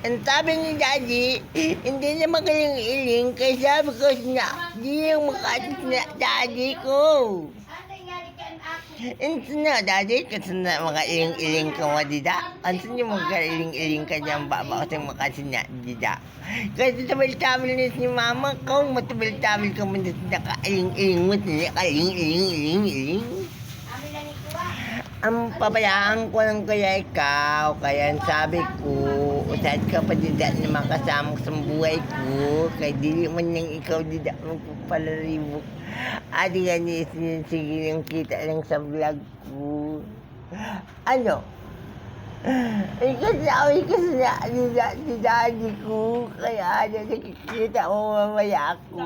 Ang sabi ni Daddy, hindi na magaling-iling kaya sabi ko na, di yung makasit na Daddy ko. Hindi na Daddy, kasi na mga iling-iling ka mo dida. Anto niyo magaling-iling ka dyan baba kasi makasit na dida. Kasi tabil-tabil na si Mama ko, matabil-tabil ka mo na nakailing-iling mo, nakailing-iling-iling-iling. Ang pabayaan ko lang kaya ikaw, kaya sabi ko, usad ka pa dida na makasama sa buhay ko, kaya dili man nang ikaw dida magpapalaribo. Adi nga niya sige yung kita lang sa vlog ko. Ano? Kasi ni daddy ko, kaya nakikita ko mamaya ako.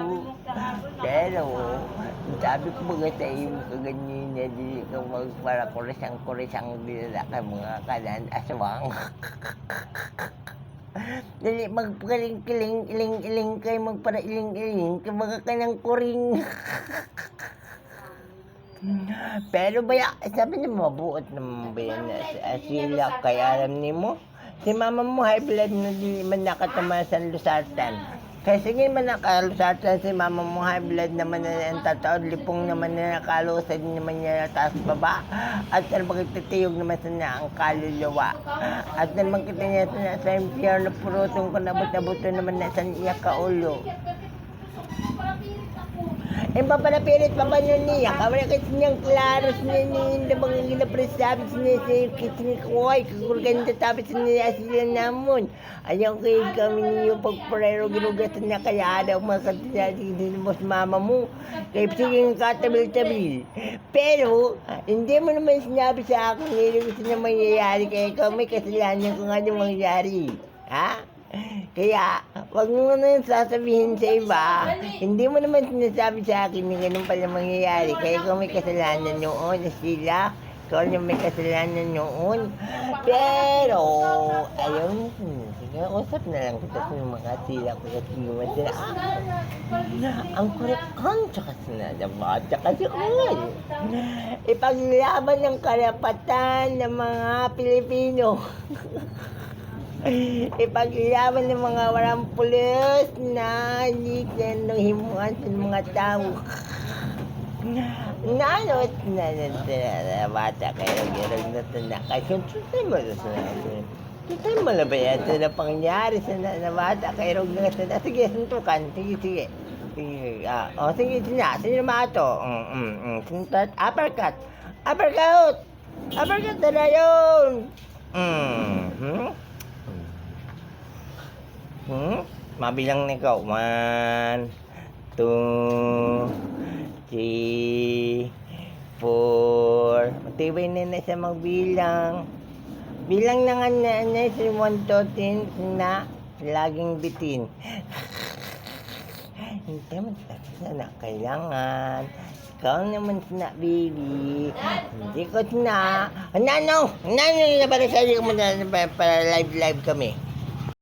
Pero, sabi ko mga sa iyo ka ganyan na di ka magpara kurisang dila ka mga kanan aswang. Dali magpagaling-kiling-iling kayo magpara iling-iling ka mga kanang kuring. Pero baya, sabi niya mabuot naman ba yan sila kaya alam ni mo? Si mama mo high blood na di man nakatama sa lusartan. Kaya sige man nakalusartan si mama mo high blood naman na ang tataod, lipong naman na nakalusad naman niya taas baba. At naman magtitiyog naman sa niya ang kaluluwa. At naman kita niya sa impyerno purutong ko nabot-nabuto naman na sa niya kaulo. Papalapilit pa ba nyo niya? Kamala kasi niyang klaros niya niya bang ginapresabit niya sa kitchen ko ay kagurganda tapos niya sila namon. Ayaw kayo kami niyo pagparero ginugatan niya kaya daw makatanya din mo sa mama mo. Kaya sige katabil-tabil. Pero hindi mo naman sinabi sa akin nila gusto na mangyayari kaya ikaw may kasalanan kung ano mangyayari. Ha? Kaya, wag mo na sasabihin sa iba, hindi mo naman sinasabi sa akin na ganun pala mangyayari. Kaya ikaw may kasalanan noon na sila, ikaw na may kasalanan noon. Pero, ayaw na sige, usap na lang kita sa mga sila ko kasi naman sila. Ang kurekan, tsaka sinadaba, tsaka si Kuya. Ipaglaban ng karapatan ng mga Pilipino. Ipaglaban ng mga walang pulis na hindi himuan sa mga tao. Nanot na bata kayo gano'n na tanakas. Yung tutay mo na sa natin. Tutay mo na ba yan na pangyari sa bata kayo na tanakas. Sige, suntukan. Sige. Sige, sino mato? Suntat. Uppercut na yun. Mabilang na ikaw. 1, 2, 3, 4. Matibay na siya magbilang. Bilang na nga na si 1, 2, 10 na laging bitin. Hindi mo na kailangan. Ikaw naman na baby. Hindi ko na. Nano na para sa iyo mo na para live kami.